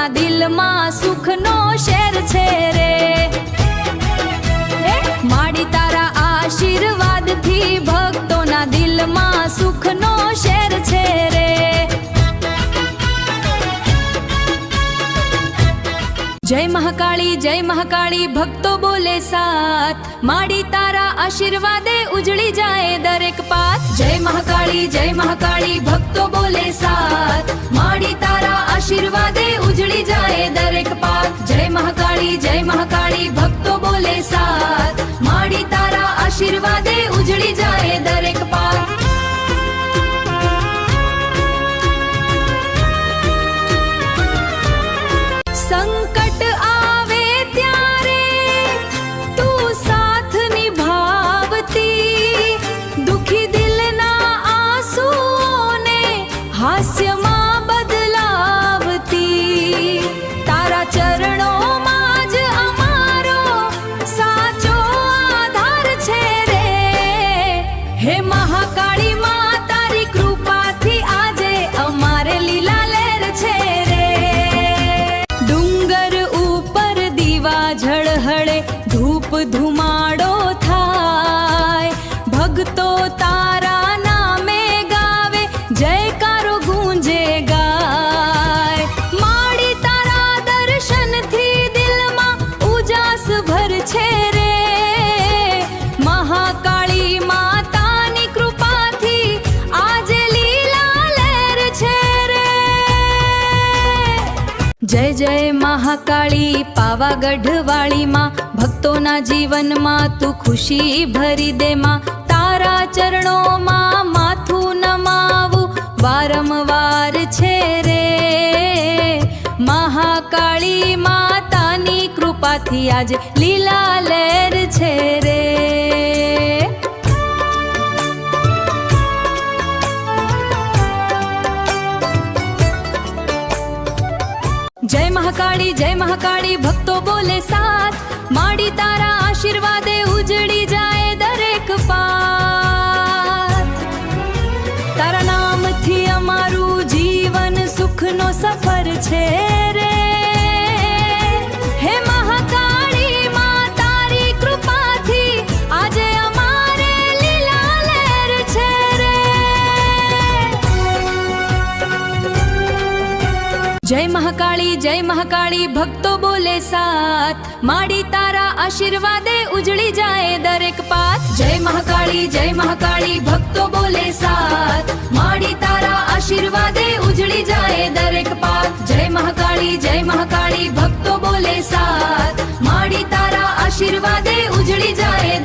ભક્તોના દિલમાં સુખનો શેર છે રે. માડી તારા આશીર્વાદથી ભક્તોના દિલમાં સુખનો શેર છે રે. જય મહાકાળી ભક્તો બોલે સાથ, માડી તારા આશીર્વાદે ઉજળી જાય દરેક પાત. જય મહાકાળી ભક્તો બોલે સાથ, માડી તારા આશીર્વાદે ઉજળી જાય દરેક પાત. જય મહાકાળી ભક્તો બોલે સાથ, માડી તારા આશીર્વાદે ઉજળી જાય દરેક પાત. સંકટ આવે ત્યારે તું સાથ નિભાવતી, દુખી દિલના આંસુઓને હાસ્યમાં બદલાવતી. તારા ચરણોમાં જ અમારો સાચો આધાર છે રે. હે મહાકાળી માં તારી કૃપાથી આજે અમારે લીલા લહેર છે રે. ડુંગર ઉપર દીવા ઝળહળે, ધૂપ ધુમાડો થાય, ભક્તો તારા નામે ગાવે, જયકારો ગૂંજે ગાય. માડી તારા દર્શનથી દિલમાં ઉજાસ ભર છે રે. મહાકાળી માતાની કૃપાથી આજે લીલા લહેર છે રે. જય મહાકાળી પાવાગઢ વાળી માં, ભક્તોના જીવનમાં તું ખુશી ભરી દે માં. તારા ચરણોમાં માથું નમાવું વારંવાર છે રે. મહાકાળી માતાની કૃપાથી આજે લીલા લહેર છે રે. જય મહાકાળી ભક્તો બોલે સાથ, માડી તારા આશીર્વાદે ઉજળી જાય દરેક પાત. તારા નામથી અમારું જીવન સુખનો સફર છે રે. હે મહાકાળી માં તારી કૃપાથી આજે અમારે લીલા લહેર છે રે. જય મહાકાળી ભક્તો બોલે સાથ, માડી તારા આશીર્વાદે ઉજળી જાય દરેક પાત. જય મહાકાળી ભક્તો બોલે સાથ, માડી તારા આશીર્વાદે ઉજળી જાય દરેક પાત. જય મહાકાળી ભક્તો બોલે સાથ, માડી તારા આશીર્વાદે ઉજળી જાય